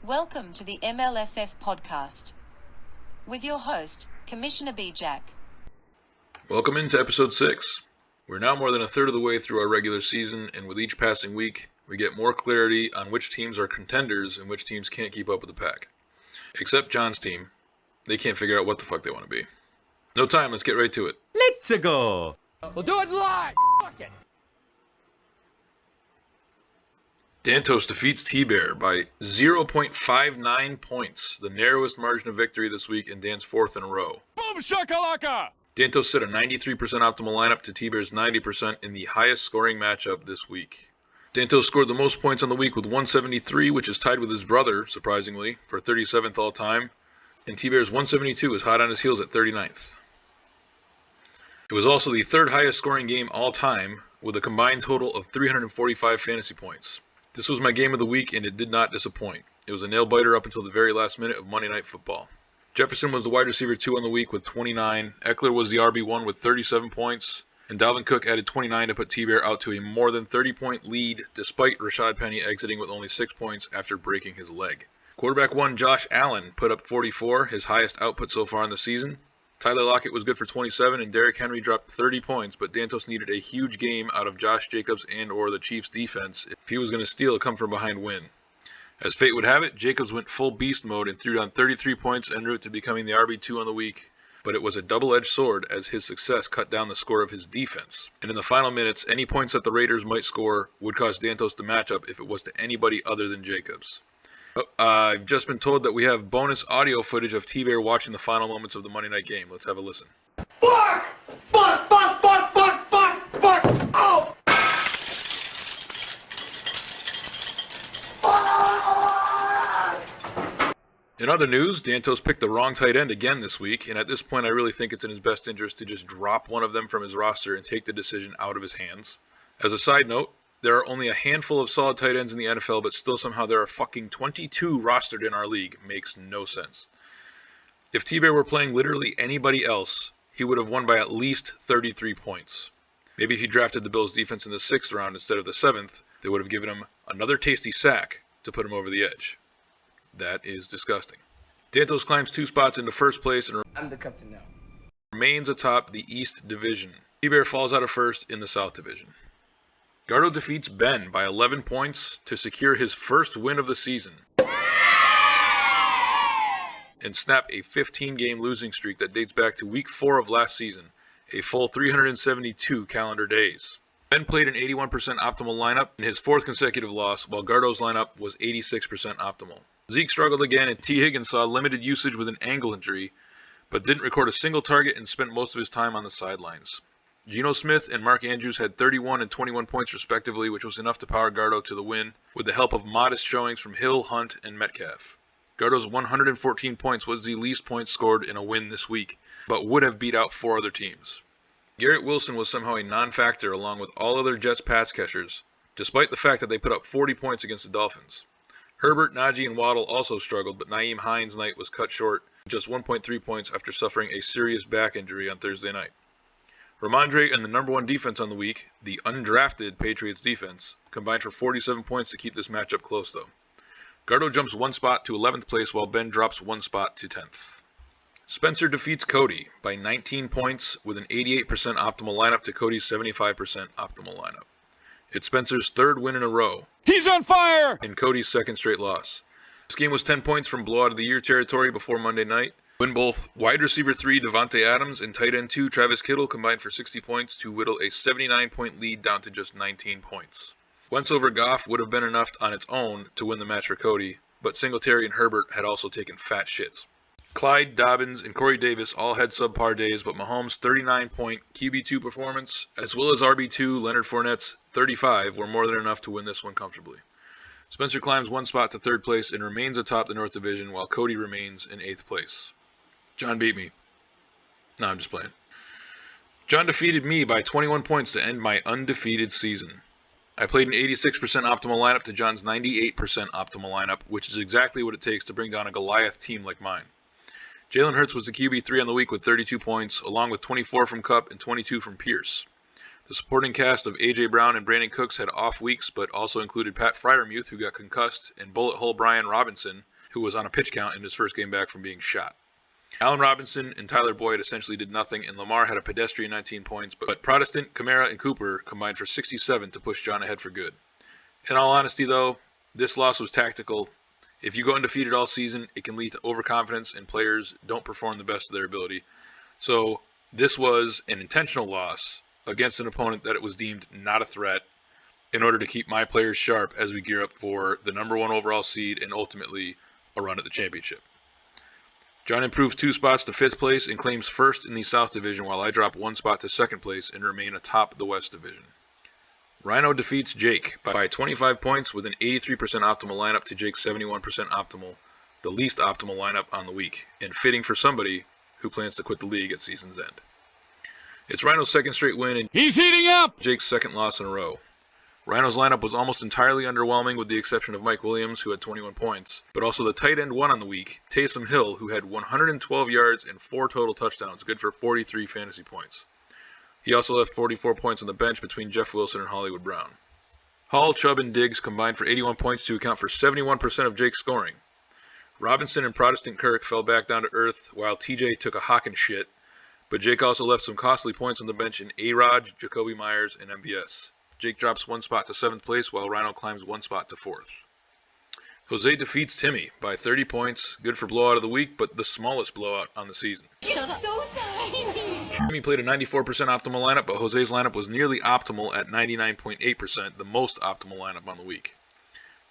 Welcome to the MLFF podcast with your host, Commissioner B. Jack. Welcome into episode 6. We're now more than a third of the way through our regular season, and with each passing week, we get more clarity on which teams are contenders and which teams can't keep up with the pack. Except John's team. They can't figure out what the fuck they want to be. No time, let's get right to it. Let's go! We'll do it live! Fuck it! Dantos defeats T-Bear by 0.59 points, the narrowest margin of victory this week and Dan's fourth in a row. Boom shakalaka! Dantos set a 93% optimal lineup to T-Bear's 90% in the highest scoring matchup this week. Dantos scored the most points on the week with 173, which is tied with his brother, surprisingly, for 37th all time, and T-Bear's 172 is hot on his heels at 39th. It was also the third highest scoring game all time, with a combined total of 345 fantasy points. This was my game of the week, and it did not disappoint. It was a nail-biter up until the very last minute of Monday Night Football. Jefferson was the wide receiver 2 on the week with 29, Eckler was the RB1 with 37 points, and Dalvin Cook added 29 to put T-Bear out to a more than 30-point lead, despite Rashad Penny exiting with only 6 points after breaking his leg. Quarterback 1 Josh Allen put up 44, his highest output so far in the season. Tyler Lockett was good for 27, and Derrick Henry dropped 30 points, but Dantos needed a huge game out of Josh Jacobs and or the Chiefs' defense if he was going to steal a come-from-behind win. As fate would have it, Jacobs went full beast mode and threw down 33 points en route to becoming the RB2 on the week, but it was a double-edged sword as his success cut down the score of his defense. And in the final minutes, any points that the Raiders might score would cost Dantos the matchup if it was to anybody other than Jacobs. I've just been told that we have bonus audio footage of T-Bear watching the final moments of the Monday night game. Let's have a listen. Fuck! Fuck! Fuck! Fuck! Fuck! Fuck! Fuck! Oh! In other news, Dantos picked the wrong tight end again this week, and at this point I really think it's in his best interest to just drop one of them from his roster and take the decision out of his hands. As a side note, there are only a handful of solid tight ends in the NFL, but still somehow there are fucking 22 rostered in our league. Makes no sense. If T-Bear were playing literally anybody else, he would have won by at least 33 points. Maybe if he drafted the Bills' defense in the 6th round instead of the 7th, they would have given him another tasty sack to put him over the edge. That is disgusting. Dantos climbs 2 spots into first place and I'm the captain now. remains atop the East Division. T-Bear falls out of first in the South Division. Gardo defeats Ben by 11 points to secure his first win of the season and snap a 15-game losing streak that dates back to week 4 of last season, a full 372 calendar days. Ben played an 81% optimal lineup in his 4th consecutive loss, while Gardo's lineup was 86% optimal. Zeke struggled again, and T. Higgins saw limited usage with an ankle injury, but didn't record a single target and spent most of his time on the sidelines. Geno Smith and Mark Andrews had 31 and 21 points respectively, which was enough to power Gardo to the win, with the help of modest showings from Hill, Hunt, and Metcalf. Gardo's 114 points was the least points scored in a win this week, but would have beat out 4 other teams. Garrett Wilson was somehow a non-factor along with all other Jets pass catchers, despite the fact that they put up 40 points against the Dolphins. Herbert, Najee, and Waddle also struggled, but Nyheim Hines' night was cut short, just 1.3 points after suffering a serious back injury on Thursday night. Ramondre and the number 1 defense on the week, the undrafted Patriots defense, combined for 47 points to keep this matchup close though. Gardo jumps 1 spot to 11th place while Ben drops 1 spot to 10th. Spencer defeats Cody by 19 points with an 88% optimal lineup to Cody's 75% optimal lineup. It's Spencer's 3rd win in a row. He's on fire! And Cody's 2nd straight loss. This game was 10 points from blowout of the year territory before Monday night, when both wide receiver 3 Devontae Adams and tight end 2 Travis Kittle combined for 60 points to whittle a 79-point lead down to just 19 points. Wentz over Goff would have been enough on its own to win the match for Cody, but Singletary and Herbert had also taken fat shits. Clyde, Dobbins, and Corey Davis all had subpar days, but Mahomes' 39-point QB2 performance, as well as RB2 Leonard Fournette's 35, were more than enough to win this one comfortably. Spencer climbs 1 spot to 3rd place and remains atop the North Division, while Cody remains in 8th place. John beat me. No, I'm just playing. John defeated me by 21 points to end my undefeated season. I played an 86% optimal lineup to John's 98% optimal lineup, which is exactly what it takes to bring down a Goliath team like mine. Jalen Hurts was the QB3 on the week with 32 points, along with 24 from Kupp and 22 from Pierce. The supporting cast of A.J. Brown and Brandon Cooks had off weeks, but also included Pat Freiermuth, who got concussed, and bullet hole Brian Robinson, who was on a pitch count in his first game back from being shot. Allen Robinson and Tyler Boyd essentially did nothing, and Lamar had a pedestrian 19 points, but Protestant, Kamara, and Cooper combined for 67 to push John ahead for good. In all honesty, though, this loss was tactical. If you go undefeated all season, it can lead to overconfidence, and players don't perform the best of their ability. So this was an intentional loss against an opponent that it was deemed not a threat in order to keep my players sharp as we gear up for the number 1 overall seed and ultimately a run at the championship. John improves 2 spots to 5th place and claims first in the South Division, while I drop 1 spot to 2nd place and remain atop the West Division. Rhino defeats Jake by 25 points with an 83% optimal lineup to Jake's 71% optimal, the least optimal lineup on the week, and fitting for somebody who plans to quit the league at season's end. It's Rhino's 2nd straight win and He's heating up! Jake's 2nd loss in a row. Rhino's lineup was almost entirely underwhelming with the exception of Mike Williams, who had 21 points, but also the tight end 1 on the week, Taysom Hill, who had 112 yards and 4 total touchdowns, good for 43 fantasy points. He also left 44 points on the bench between Jeff Wilson and Hollywood Brown. Hall, Chubb, and Diggs combined for 81 points to account for 71% of Jake's scoring. Robinson and Protestant Kirk fell back down to earth, while TJ took a Hawkins shit, but Jake also left some costly points on the bench in A-Rod, Jacoby Myers, and MVS. Jake drops 1 spot to 7th place, while Rhino climbs 1 spot to 4th. Jose defeats Timmy by 30 points, good for blowout of the week, but the smallest blowout on the season. It's so tiny! Timmy played a 94% optimal lineup, but Jose's lineup was nearly optimal at 99.8%, the most optimal lineup on the week.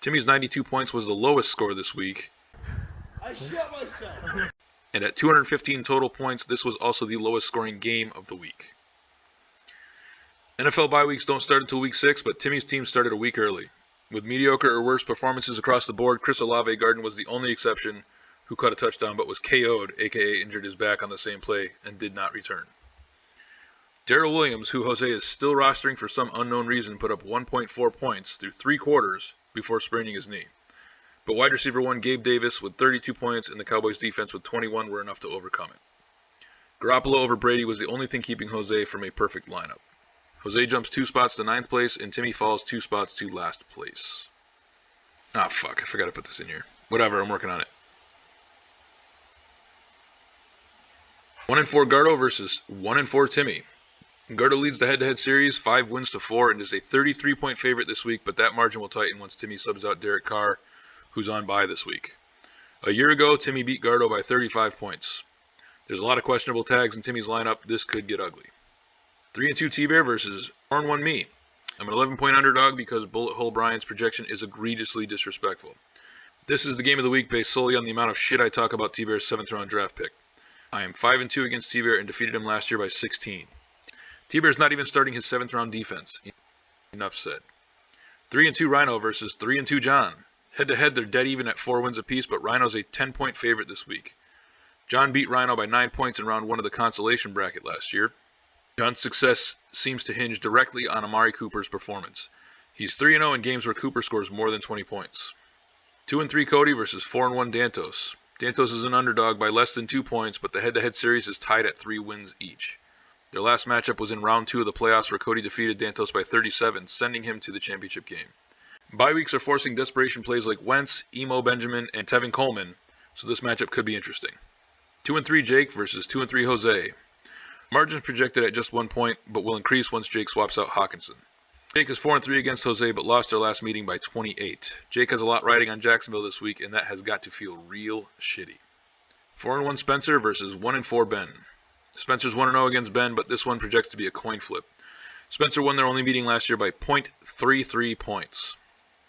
Timmy's 92 points was the lowest score this week. I shot myself. And at 215 total points, this was also the lowest scoring game of the week. NFL bye weeks don't start until week 6, but Timmy's team started a week early. With mediocre or worse performances across the board, Chris Olave-Garden was the only exception who caught a touchdown but was KO'd, aka injured his back on the same play, and did not return. Darrell Williams, who Jose is still rostering for some unknown reason, put up 1.4 points through 3 quarters before spraining his knee. But wide receiver 1 Gabe Davis with 32 points and the Cowboys defense with 21 were enough to overcome it. Garoppolo over Brady was the only thing keeping Jose from a perfect lineup. Jose jumps 2 spots to 9th place, and Timmy falls 2 spots to last place. Ah, fuck, I forgot to put this in here. Whatever, I'm working on it. 1-4 Gardo versus 1-4 Timmy. Gardo leads the head-to-head series, 5 wins to 4, and is a 33-point favorite this week, but that margin will tighten once Timmy subs out Derek Carr, who's on bye this week. A year ago, Timmy beat Gardo by 35 points. There's a lot of questionable tags in Timmy's lineup. This could get ugly. 3-2 T-Bear versus 4-1 me. I'm an 11-point underdog because Bullet Hole Brian's projection is egregiously disrespectful. This is the game of the week based solely on the amount of shit I talk about T-Bear's 7th round draft pick. I am 5-2 against T-Bear and defeated him last year by 16. T-Bear's not even starting his 7th round defense. Enough said. 3-2 Rhino versus 3-2 John. Head to head, they're dead even at 4 wins apiece, but Rhino's a 10-point favorite this week. John beat Rhino by 9 points in round 1 of the consolation bracket last year. John's success seems to hinge directly on Amari Cooper's performance. He's 3-0 in games where Cooper scores more than 20 points. 2-3 Cody versus 4-1 Dantos. Dantos is an underdog by less than 2 points, but the head-to-head series is tied at 3 wins each. Their last matchup was in round 2 of the playoffs where Cody defeated Dantos by 37, sending him to the championship game. Bye weeks are forcing desperation plays like Wentz, Emo Benjamin, and Tevin Coleman, so this matchup could be interesting. 2-3 Jake versus 2-3 Jose. Margins projected at just 1 point, but will increase once Jake swaps out Hawkinson. Jake is 4-3 against Jose, but lost their last meeting by 28. Jake has a lot riding on Jacksonville this week, and that has got to feel real shitty. 4-1 Spencer versus 1-4 Ben. Spencer's 1-0 against Ben, but this one projects to be a coin flip. Spencer won their only meeting last year by 0.33 points.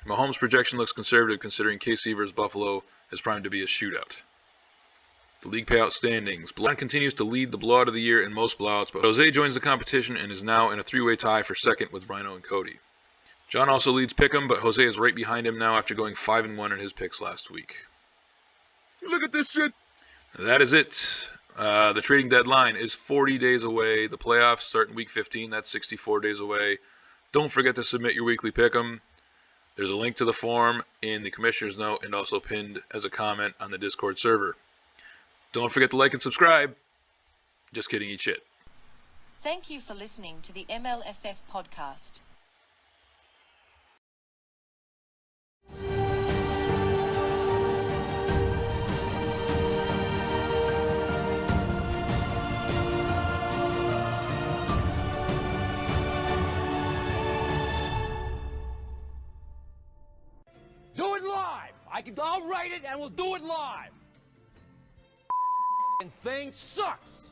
Mahomes' projection looks conservative considering KC versus Buffalo is primed to be a shootout. The league payout standings. Blonde continues to lead the blowout of the year in most blowouts, but Jose joins the competition and is now in a 3-way tie for second with Rhino and Cody. John also leads Pick'em, but Jose is right behind him now after going 5-1 in his picks last week. Look at this shit. That is it. The trading deadline is 40 days away. The playoffs start in week 15. That's 64 days away. Don't forget to submit your weekly Pick'em. There's a link to the form in the commissioner's note and also pinned as a comment on the Discord server. Don't forget to like and subscribe. Just kidding, eat shit. Thank you for listening to the MLFF podcast. I'll write it and we'll do it live. And thing sucks.